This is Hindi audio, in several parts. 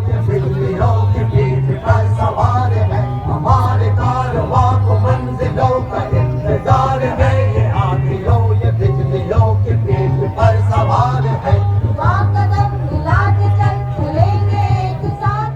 ये बिजलियों के पीठ पर सवार है, हमारे कारवां को मंजिलों का इंतजार है। ये आंधियों ये बिजलियों के पीठ पर सवार है, कदम मिला के चल चलेंगे एक साथ।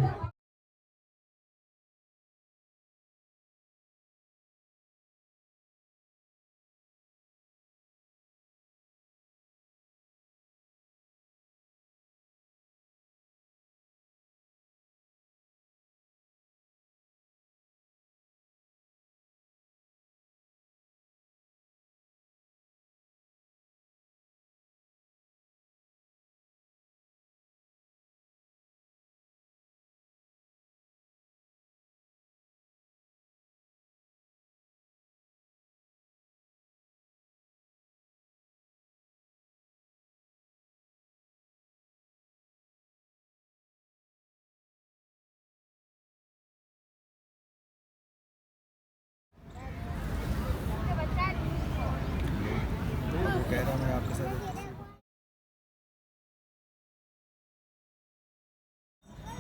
कह रहा हूँ मैं आपके साथ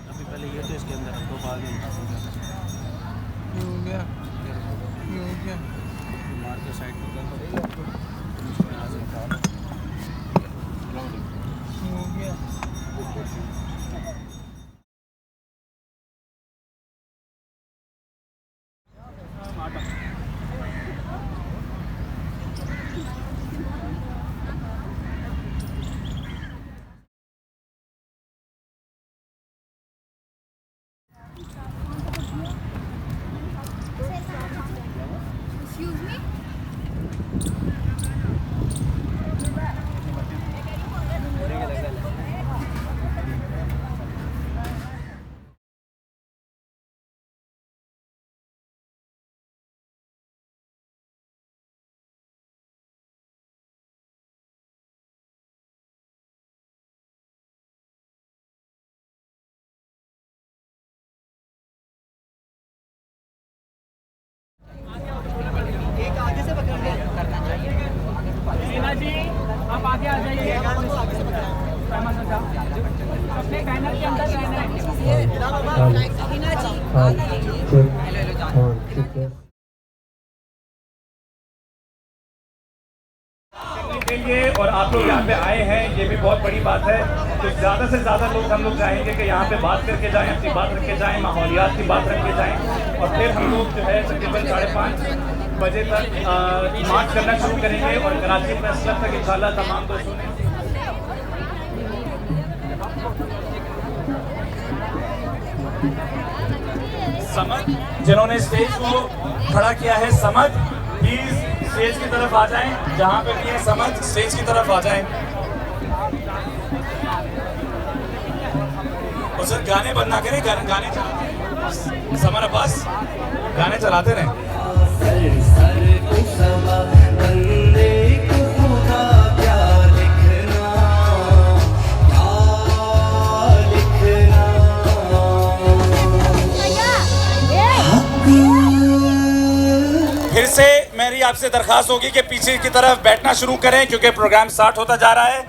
अभी पहले ये तो इसके अंदर रखो, बाद में हो गया मार के साइड में कर पड़ेगा आपको, इसको यहाँ से निकालो। हो गया Excuse me? आप आगे आ जाइए। अपने बैनर के अंदर रहना है। के लिए और आप लोग यहाँ पे आए हैं, ये भी बहुत बड़ी बात है। तो ज़्यादा से ज़्यादा लोग हम लोग चाहेंगे कि यहाँ पे बात करके जाएं, अपनी बात रख के जाएं, माहौलियात की बात रख के जाएं, और फिर हम लोग जो है तकरीबन 5:30 बजे तक मार्च करना शुरू करेंगे और कराची प्रेस क्लब तक इंशाल्लाह तमाम दोस्तों ने समझ, जिन्होंने स्टेज को खड़ा किया है, समझ प्लीज स्टेज की तरफ आ जाएं, जहां पे भी है समझ स्टेज की तरफ आ जाएं। और सर गाने बंद ना करें, गाने चलाते समर अब्बास गाने चलाते रहे। फिर से मेरी आपसे दरखास्त होगी कि पीछे की तरफ बैठना शुरू करें, क्योंकि प्रोग्राम स्टार्ट होता जा रहा है।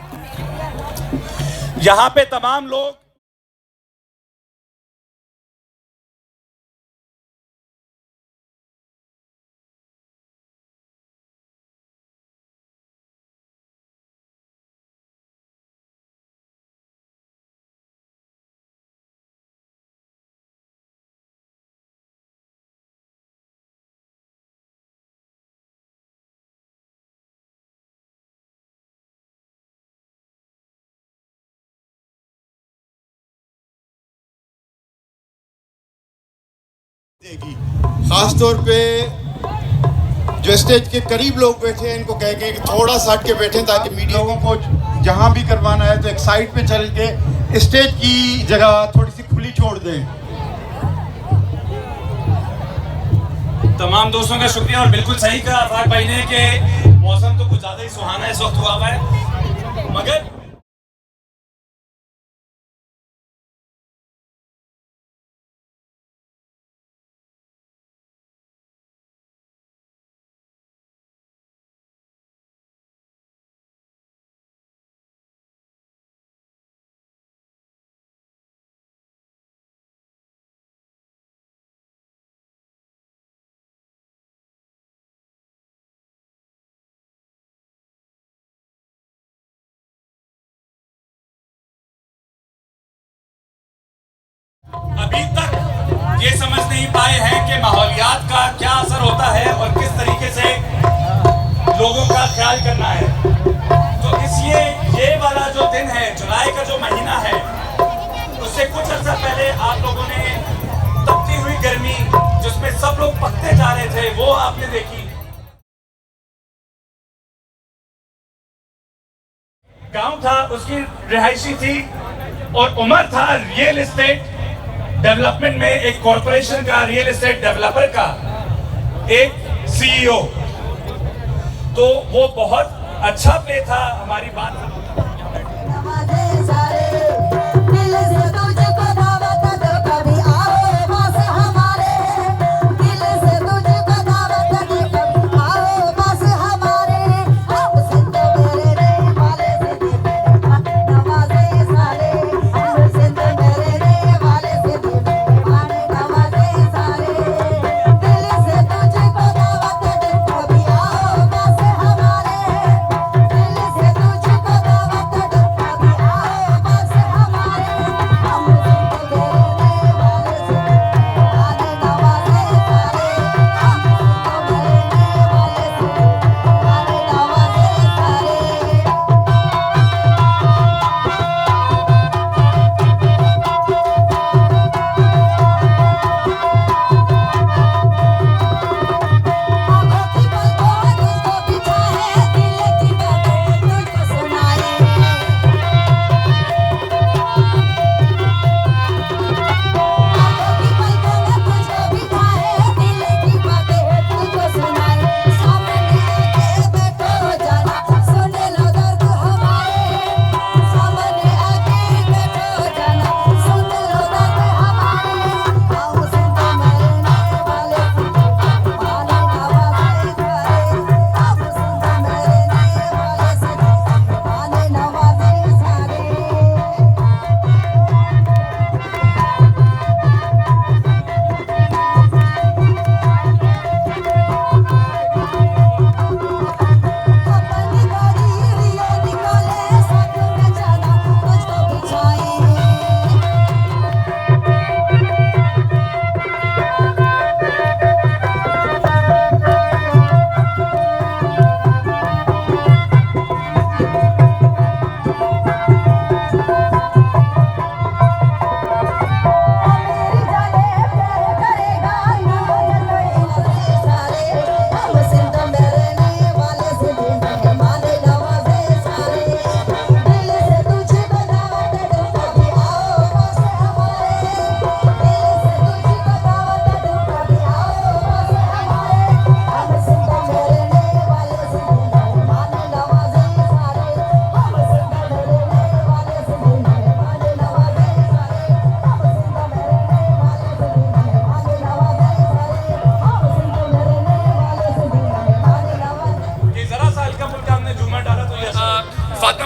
यहाँ पे तमाम लोग देगी। खास तौर पे जो स्टेज के करीब लोग बैठे हैं इनको कह के थोड़ा सा हट के बैठे ताकि मीडिया को जहां भी करवाना है तो एक साइड पे चल के स्टेज की जगह थोड़ी सी खुली छोड़ दें। तमाम दोस्तों का शुक्रिया। और बिल्कुल सही कहा अफाक भाई ने कि मौसम तो कुछ ज़्यादा ही सुहाना इस वक्त हुआ है, मगर अभी तक ये समझ नहीं पाए हैं कि माहौलियात का क्या असर होता है और किस तरीके से लोगों का ख्याल करना है। तो इसलिए ये वाला जो दिन है, जुलाई का जो महीना है, उससे कुछ अर्सा पहले आप लोगों ने तपती हुई गर्मी जिसमें सब लोग पकते जा रहे थे, वो आपने देखी। गांव था, उसकी रिहायशी थी, और उमर था रियल एस्टेट डेवलपमेंट में एक कॉरपोरेशन का, रियल एस्टेट डेवलपर का एक सीईओ। तो वो बहुत अच्छा प्ले था। हमारी बात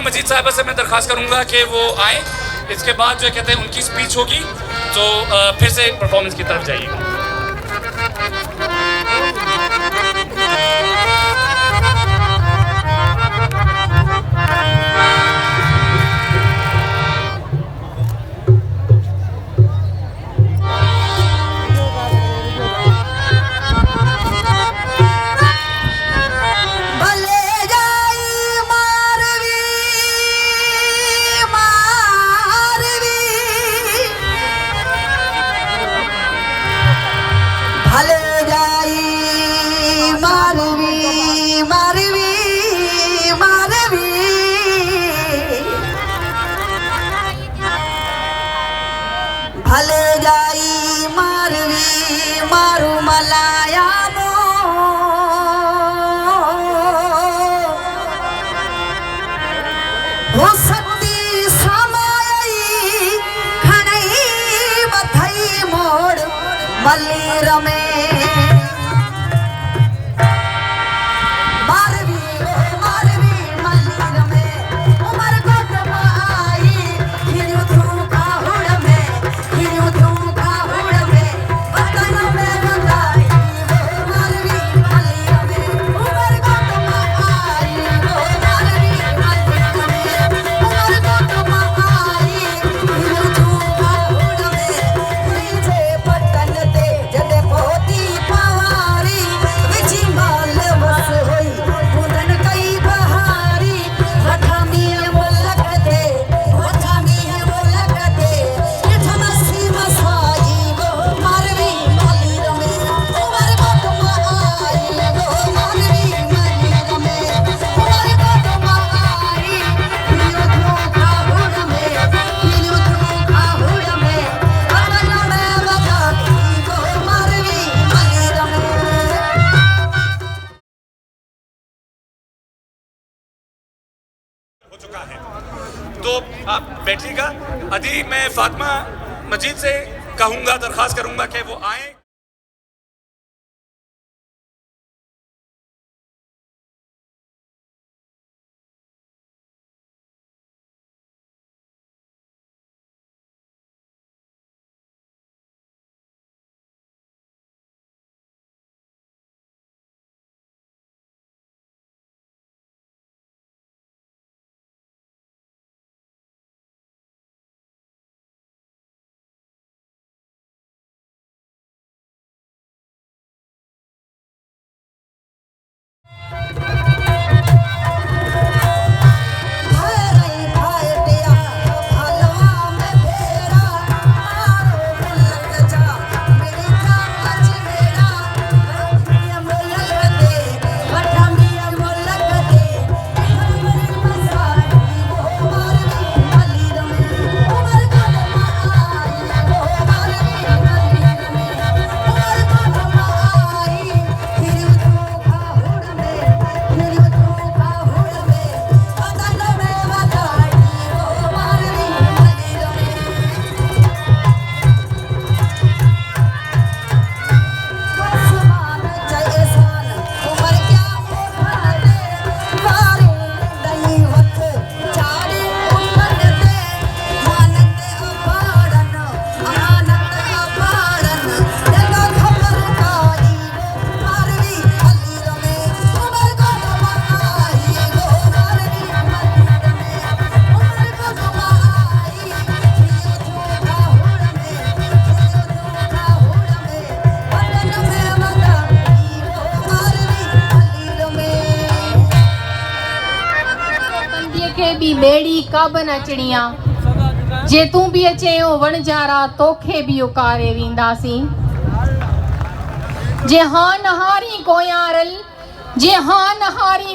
मजीद साहिबा से मैं दरख्वास्त करूंगा कि वो आए, इसके बाद जो कहते हैं उनकी स्पीच होगी, तो फिर से परफॉर्मेंस की तरफ जाइएगा। हो चुका है, तो आप बैठिएगा। अभी मैं फातिमा मजीद से कहूँगा, दरख्वास्त करूँगा कि वो आए। भी बेड़ी काबन अचणिया जे तू भी अचेयो वणजारा तोखे भी उकारे वींदासी जे हाँ नहारी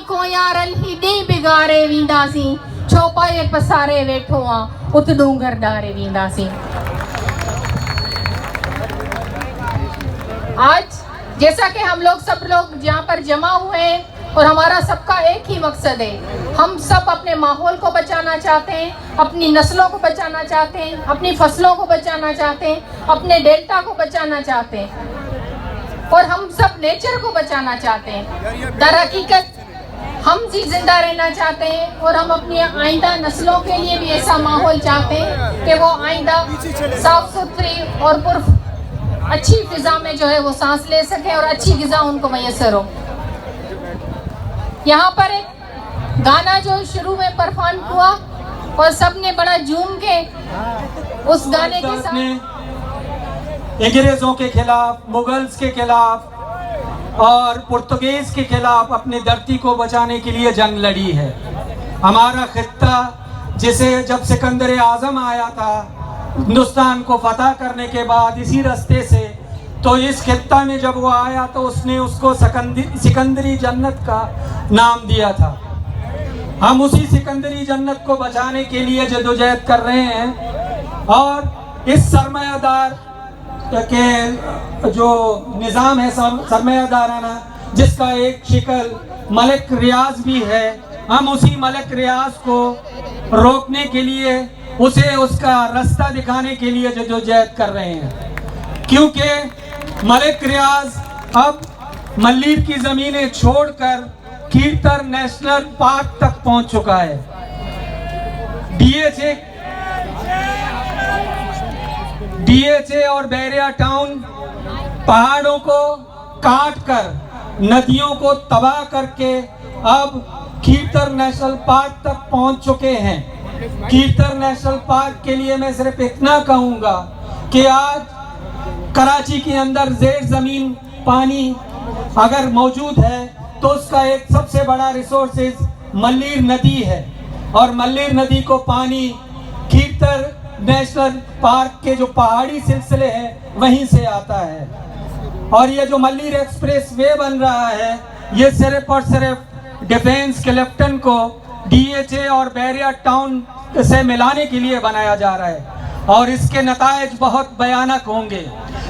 कोयारल हिदी बिगारे वींदासी छोपाए पसारे वेठो आ उत डूंगर डारे वींदासी। आज जैसा कि हम लोग सब लोग यहाँ पर जमा हुए हैं और हमारा सबका एक ही मकसद है, हम सब अपने माहौल को बचाना चाहते हैं, अपनी नस्लों को बचाना चाहते हैं, अपनी फसलों को बचाना चाहते हैं, अपने डेल्टा को बचाना चाहते हैं और हम सब नेचर को बचाना चाहते हैं। दरहकीकत हम जी जिंदा रहना चाहते हैं और हम अपनी आइंदा नस्लों के लिए भी ऐसा माहौल चाहते हैं कि वो आइंदा साफ सुथरी और अच्छी फिजा में जो है वो सांस ले सके और अच्छी ग़िज़ा उनको मैसर हो। यहाँ पर एक गाना जो शुरू में परफॉर्म हुआ और सबने बड़ा झूम के उस गाने के साथ अंग्रेज़ों के खिलाफ, मुगल्स के खिलाफ और पुर्तगीज़ के खिलाफ अपनी धरती को बचाने के लिए जंग लड़ी है। हमारा खित्ता जिसे जब सिकंदर आज़म आया था हिंदुस्तान को फतह करने के बाद इसी रास्ते से, तो इस खित्ता में जब वो आया तो उसने उसको सिकंदरी जन्नत का नाम दिया था। हम उसी सिकंदरी जन्नत को बचाने के लिए जदोजहद कर रहे हैं और इस सरमायादार के जो निज़ाम है सरमायादाराना, जिसका एक शिकल मलिक रियाज भी है, हम उसी मलिक रियाज को रोकने के लिए, उसे उसका रास्ता दिखाने के लिए जदोजहद कर रहे हैं। क्योंकि मलिक रियाज अब मल्लीर की ज़मीनें छोड़कर कीरतर नेशनल पार्क तक पहुंच चुका है। डीएचए और बैरिया टाउन पहाड़ों को काट कर नदियों को तबाह करके अब कीरतर नेशनल पार्क तक पहुंच चुके हैं। कीरतर नेशनल पार्क के लिए मैं सिर्फ इतना कहूँगा कि आज कराची के अंदर ज़ेर ज़मीन पानी अगर मौजूद है तो उसका एक सबसे बड़ा रिसोर्सेज मल्लीर नदी है और मल्लीर नदी को पानी कीरतर नेशनल पार्क के जो पहाड़ी सिलसिले हैं वहीं से आता है। और ये जो मल्लीर एक्सप्रेस वे बन रहा है, ये सिर्फ और सिर्फ डिफेंस क्लिफ्टन को डीएचए और बैरिया टाउन से मिलाने के लिए बनाया जा रहा है और इसके नतायज बहुत भयानक होंगे।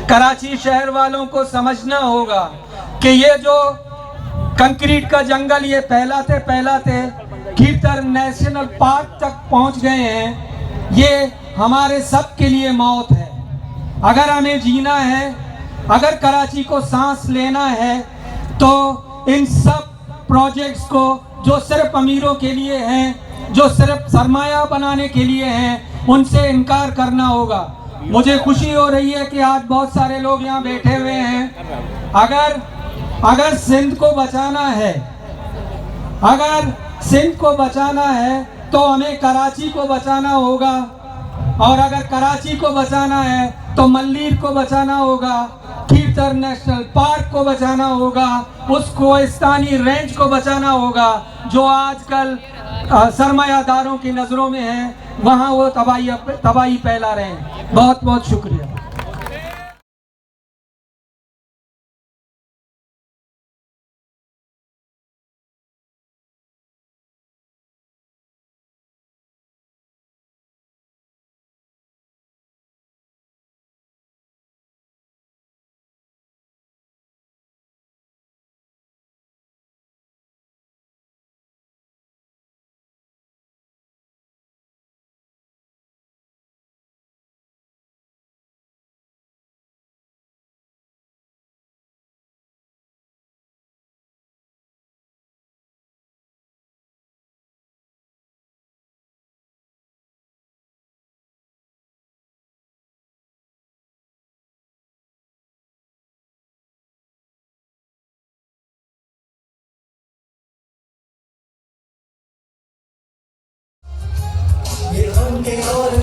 कराची शहर वालों को समझना होगा कि ये जो कंक्रीट का जंगल ये फैलाते कीरतर नेशनल पार्क तक पहुंच गए हैं, ये हमारे सब के लिए मौत है। अगर हमें जीना है, अगर कराची को सांस लेना है, तो इन सब प्रोजेक्ट्स को जो सिर्फ अमीरों के लिए हैं, जो सिर्फ सरमाया बनाने के लिए हैं, उनसे इनकार करना होगा। मुझे खुशी हो रही है कि आज बहुत सारे लोग यहाँ बैठे हुए हैं। अगर सिंध को बचाना है, अगर सिंध को बचाना है तो हमें कराची को बचाना होगा और अगर कराची को बचाना है तो मल्लीर को बचाना होगा, कीरतर नेशनल पार्क को बचाना होगा, उस कोहिस्तानी रेंज को बचाना होगा जो आजकल सरमायादारों की नज़रों में है, वहाँ वो तबाही फैला रहे हैं। बहुत बहुत शुक्रिया। ये उनके और